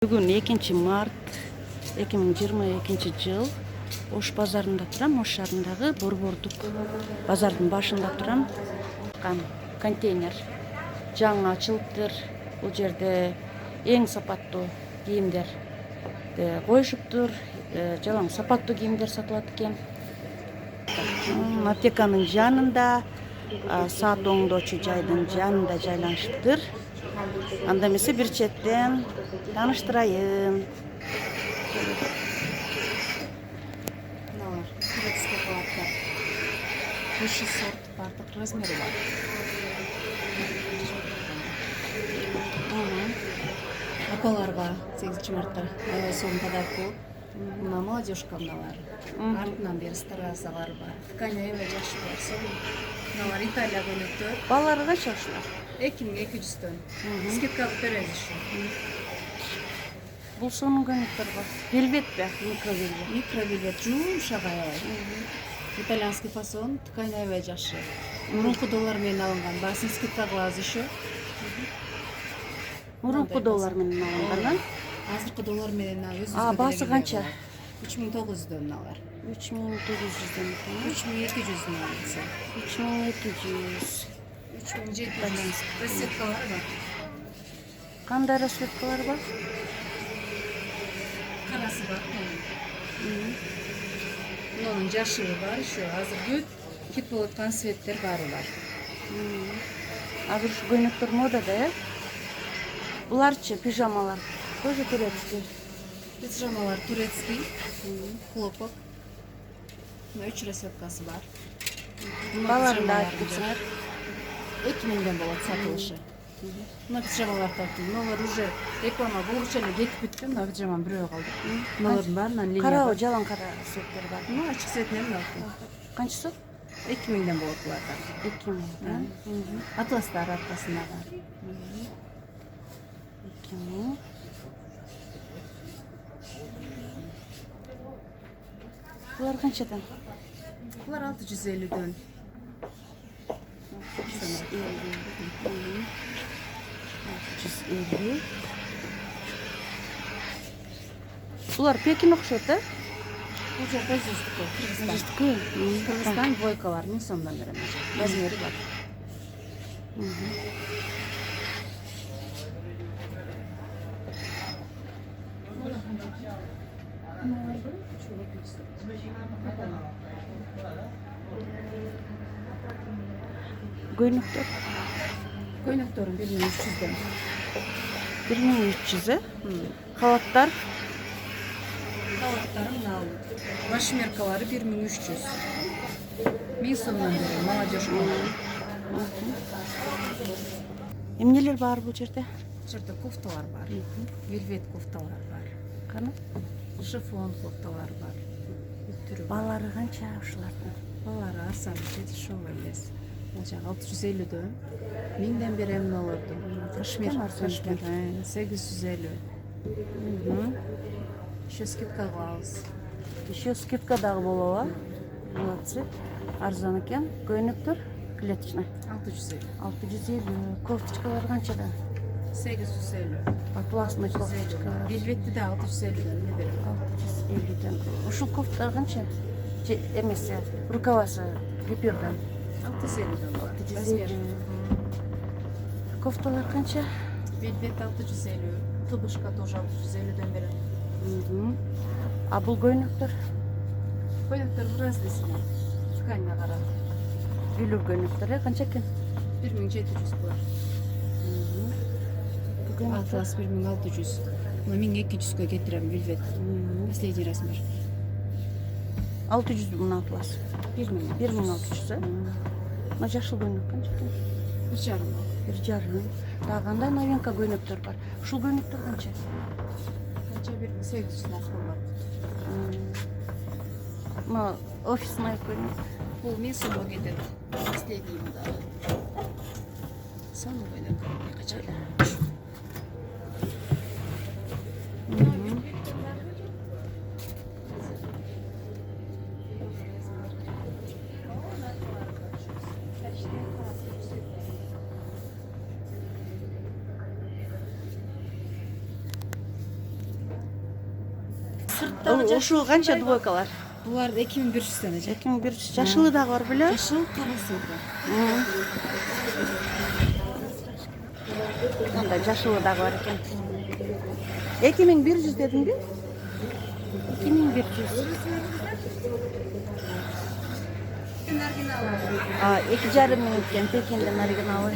Бүгін 2 март 2022 жыл Ош базарында тұрам, Ош шаарындағы борбордук базардын башында тұрам. Контейнер жаңы ачылыптыр. Бул жерде эң сапаттуу кийимдер коюшуптур. Жалаң сапаттуу кийимдер сатылат экен. Аптеканын жанында, саат оңдоочу жайдын жанында жайланышыптыр. Анда эмесе бир четтен тааныштырайын. Мыналар турецкий халаттар. Высший сорт бардык размери бар. Апаларга 8 мартта аябай сонун подарок. Мына молодежка мыналар. Артынан бери старазалар бар. Ткань аябай жакшы бар. Мыналар Италия көйлөктөр. Балаларга канча ушулар? 2200-дөн. Скидка алып беребиз ушу. Бул сонун көйнөктөр бар. Велветпи? Микровелвет. Микровелвет жумшак аябай. Итальянский фасон, ткань аябай жакшы. Мурунку доллар менен алынган. Баасын скидка кылабыз еще. Мурунку доллар менен алынган. Азыркы доллар менен өзүбүз. Баасы канча? 3900-дөн мыналар. 3900-дөн. 3200-дөн алынса. 3200. 3700. Расцветкалар бар. Кандай расцветкалар бар? Карасы бар. Мунун жашыгы бар, еще азыр бүт хит болуп аткан цветтер баары бар. Азыр ушу көйнөктөр модада, Буларчы пижамалар тоже турецкий. Пижамалар турецкий, хлопок. 3 расцветкасы бар. Баларында айтып кетсеңер. 2000-ден болот сатылышы. Мына пижамалар тартып, мыналар уже реклама болчу эле кетип бүткөн, мына пижаманын бирөө калды. Мыналардын баарынан линия. Карабы жалаң кара цветтер бар. Мына ачык цветинен алып. Канчасы? 2000-ден болот буларда. 2000. Атластар аркасында бар. 2000. Булар канчадан? Булар 650-дөн. 650. Булар Пекин окшойт, да? Бул жер производство Кыргызстан. Кыргызстан двойкалар 1000 сомдон берем. Размери бар. Көйнөктөр Көйнөктөрүн 1300-дөн. 1300, халаттар Халаттары мына башмеркалары 1300. 1000 сомдон берем. Молодежка. эмнелер бар бул жерде? Бул жерде кофталар бар. Велвет кофталар бар. Кана? Шифон кофталар бар. Түрү бар. Балары канча ушулардын? Балары арзан, дешевый эмес. Бул жагы 650-дөн. 1000ден берем мыналарды. Кашмир, 850. Еще скидка кылабыз. Еще скидка дагы болобу? Молодцы. Арзан экен. Көйнөктөр клеточный. 650. 650. Кофточкалар канчадан? 850. Атласный кофточка. Велветти де 650-дөн берем. 650'den. Ушул кофталар канча? Эмесе, рукавасы гипюрдан. 650-дөн бар. 650. Кофталар канча? Велвет 650. Тубышка тоже 650-дөн берем. А бул көйнөктөр? Көйнөктөр различный. Тканьга карап. Үйлүр көйнөктөр, канча экен? 1700 булар. Атлас 1600. Мына 1200-гө кетирем велвет. Последний размер. 600 мына атлас. 1600. Мына жашыл көйнөк канча экен? 1,5. 1,5. Дагы кандай новинка көйнөктөр бар? Ушул көйнөктөр канча? Канча 1800 наркы бар. Мына офисный көйнөк. Бул 1000 сомго кетет. Последний мында. Самый көйнөк. Кача. Сырттагы Ушул канча двойкалар? булар 2100 ден эже. 2100 жашылы дагы бар беле? Жашыл карасы бар. Мындай жашылы дагы бар экен. 2100 дедиңби? 2100. А, 2,5 миң экен Пекинден оригиналы.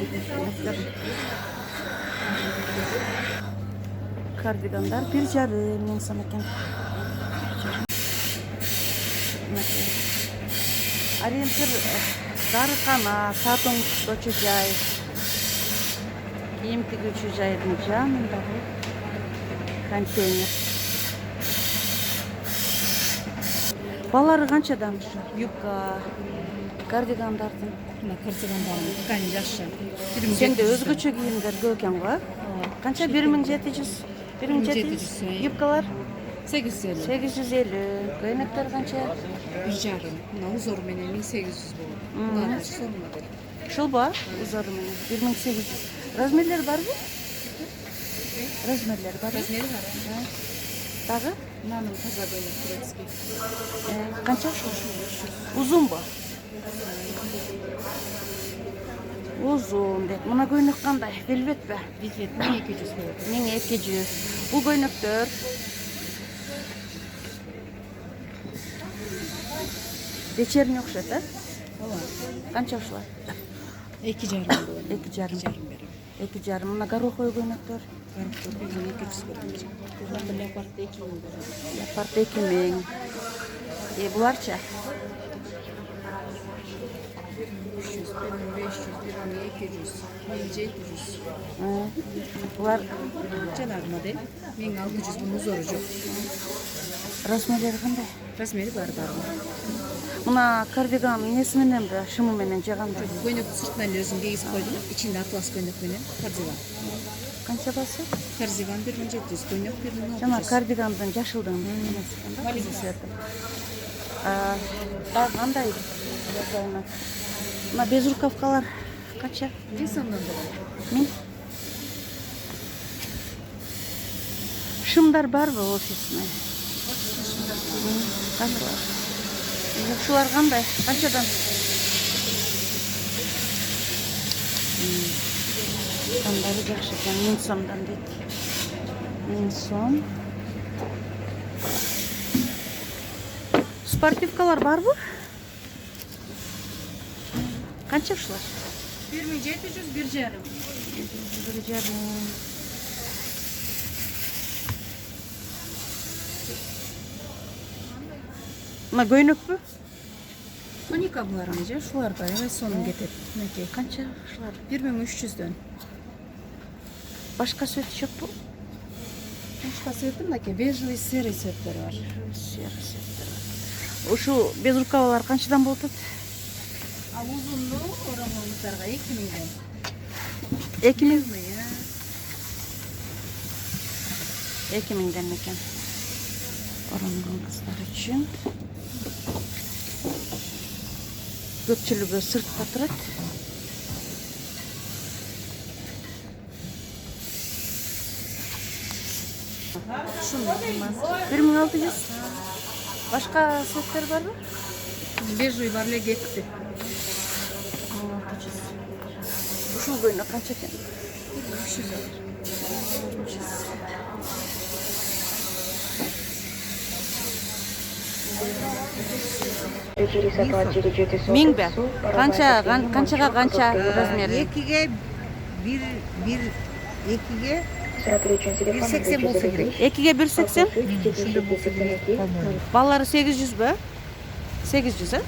Кардигандар 1,5 миң сом экен. Ориентир дарыкана, сатың көчү жай. Кийим тигүүчү жайдын жанындагы контейнер. Балары канчадан? Юбка, кардигандардын. Мына кардигандардын ткани жакшы. Сенде өзгөчө кийимдер көп экен го? Канча? 1700. 1700. Юбкалар 850. 850. Көйнөктөр канча? 1,5. Мына узор менен 1800 болот. Мына сонун модель. Шылба узору менен 1800. Размерлер барбы? Размерлер бар. Размери бар. Дагы? Мынанын таза көйлөк турецкий. Канча? Узунбу? Узун дейт. Мына көйнөк кандай? Велветпи? Визит 1200 болот. 1200. Бул көйнөктөр вечерний окшойт, а? Ооба. Канча ушулар? 2,5 болот. 2,5. 2,5 берем. 2,5. Мына гороховый көйнөктөр. Гарыктар 1200 берем. Кызларда леопард 2000 берем. Леопард 2000. Буларча? 300, 1500, 1200, 1700. Булар Жанагы модель 1600 bunun узору жок. размерлери кандай? Размери бар. Мына кардиган несі менен бе? Шымы менен жаганда. Көйнөктү сыртынан эле өзүң кийип койдум. Ичинде атлас көйнөк менен кардиган. Канча басы? Кардиган 1700, көйнөк 1600. Жана кардигандын жашылдын несі экен да? Цвети. Дагы кандай? Мына безрукавкалар канча? 1000 сомдон да бар. 1000. Шымдар барбы офисный? Канчалар? Ушулар кандай? Канчадан? Кандары жакшы экен, 1000 сомдон дейт. 1000 сом. Спортивкалар барбы? Канча ушулар? 1700, 1,5. 1,5. Мына көйнөкпү? Тоника булар же, шулар да аябай сонун кетет. Мынакей. Канча ушулар? 1300дөн. Башка цвет жокпу? Башка цвети мынакей бежевый, серый цветтер бар. Серый цветтер. Ушу безрукавалар канчадан болот? Ал узунду орамалыңыздарга 2000ден. 2000? 2000ден экен. Орамалган кыздар үчүн. Көпчүлүгү сыртта турат. Ушуну 1600. Башка цветтер барбы? бежевый бар эле кетти. 1600. Ушул көйнөк канча экен? 300 бар. Миңбе? Канчага канча размери? Экиге экиге 180 болса керек. 2ге 180? Ушундай болса керек, по-моему. Баллары 800 бе? 800,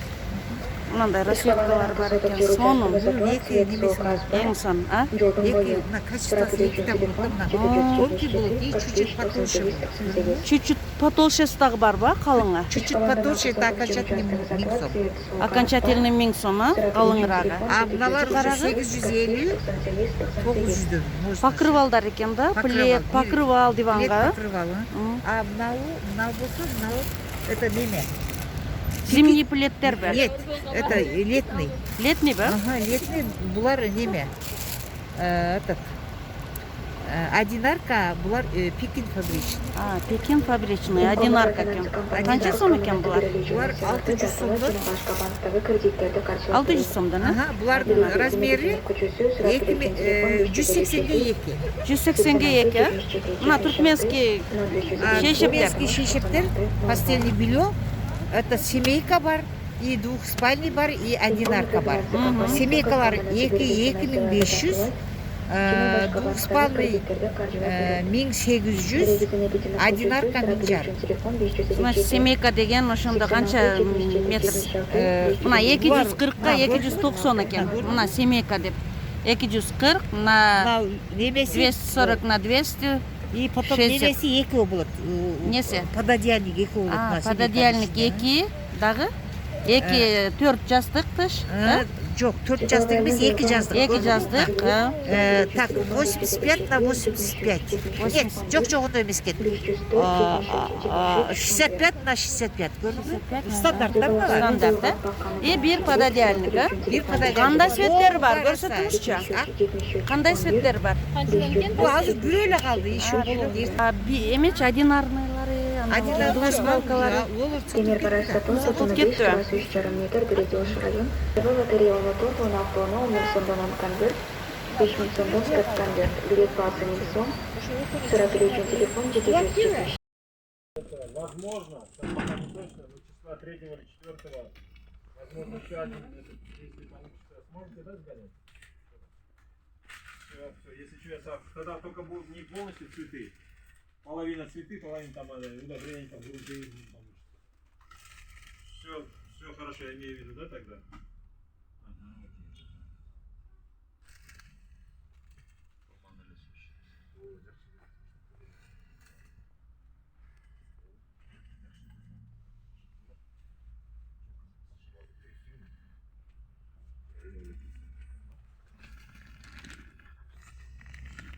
Мынандай расцветкалар бар экен. Сонун. Эки немесин Эң сон, а? эки мына качествосы экиде болот да мына. Тонкий болот и чуть-чуть потолще болот. Чуть-чуть потолщеси дагы бар ба, калыңы? Чуть-чуть потолще, это окончательный 1000 сом. Окончательный 1000 сом, а? Калыңыраагы. А мыналар уже Карагы? 850, 900дөн. Покрывалдар экен да? Плед, покрывал диванга. Покрывал. А мынау болсо, мынау это неме? Зимний пледтер бар. Нет, это летний. Летний ба? Ага, летний булар неме? Этот Одинарка булар Пекин фабричный. А, Пекин фабричный, одинарка екен. Қанша сом екен бұлар? Булар 600 сомдон. 600 сомдан, а? Ага, булардын размери 180-ге 2. 180-ге 2, а? Мына туркменский шешептер. Туркменский шешептер, постельный белье. Это семейка бар, и двухспальный бар, и одинарка бар. Семейкалар 2500, двухспальный 1800, одинарка 1000. Значит, семейка деген ошондо канча метр? Мына 240-ка 290 екен. Мына семейка деп. 240 на 240 на 200. И потом 60. немеси 2 болот. Несі? Пододеяльник 2 болот. А, пододеяльник 2 дагы 2 4 жастык тыш, да? Жоқ, 4 жастық емес, 2 жастық. 2 жастык, Так, 85 на 85. Нет, жоқ, ондай емес кен. 65 на 65. Стандарттар бар. стандарт, да? И бир пододеяльник, а? Bir kadar. Кандай светтери бар? Көрсөтүңүзчү. Кандай светтери бар? Bu azı büreyle kaldı, işi olur. Эмечи одинарныйлары, двустволкалары. Темир Барашатун, Сатун, кетти. 3,5 метр, Березовый район. Лотерея Лото, Лунавтоно, 1000 сомдон конверт, 5000 сомдон спецконверт. Билет по оцене сом. Сыроперечный телефон 900. Возможно, там пока не точно, но числа 3 или 4, возможно, еще один, если получится, сможете, да, сгонять? Все, если что, я сам, тогда только будут не полностью цветы, половина цветы, половина там удобрения, там грунты, получится. Все хорошо, я имею в виду, да, тогда?